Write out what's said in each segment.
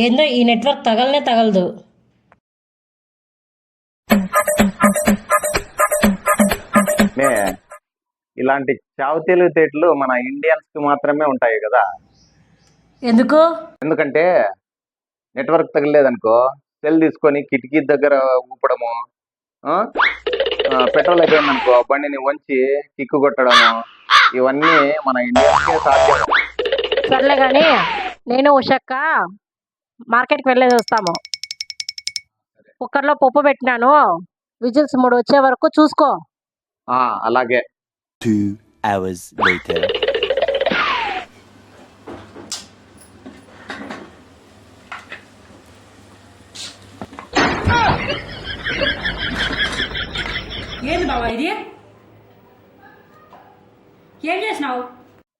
ఏందో ఈ నెట్వర్క్ తగలనే తగలదు. ఇలాంటి చావు తెలివితేటలు మన ఇండియన్స్ కి మాత్రమే ఉంటాయి కదా. ఎందుకు? ఎందుకంటే నెట్వర్క్ తగలేదనుకో సెల్ తీసుకొని కిటికీ దగ్గర ఊపడము, పెట్రోల్ అయిపోయిందనుకో బండిని వంచి కిక్కు కొట్టడము, ఇవన్నీ మన ఇండియన్స్కే సాధ్యం. సర్లే కానీ నేను ఉషక్క మార్కెట్కి వెళ్ళేది వస్తాము. కుక్కర్లో పప్పు పెట్టినాను, విజిల్స్ 3 వచ్చే వరకు చూసుకో. అలాగే. 2 hours later. ఏంది బాబా ఇది? ఏం చేసినావు?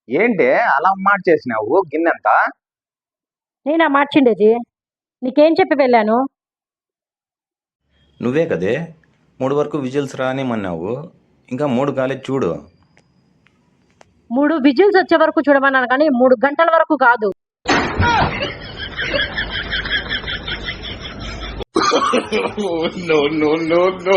ఏంటి అలా మార్చేసినావు గిన్నెంతా? నేనా మార్చిండేది? నీకేం చెప్పి వెళ్ళాను? నువ్వే కదే 3 వరకు విజిల్స్ రానిమన్నావు, ఇంకా 3 కాలేదు చూడు. 3 విజిల్స్ వచ్చే వరకు చూడమన్నాను కానీ 3 గంటల వరకు కాదు. No, no, no, no.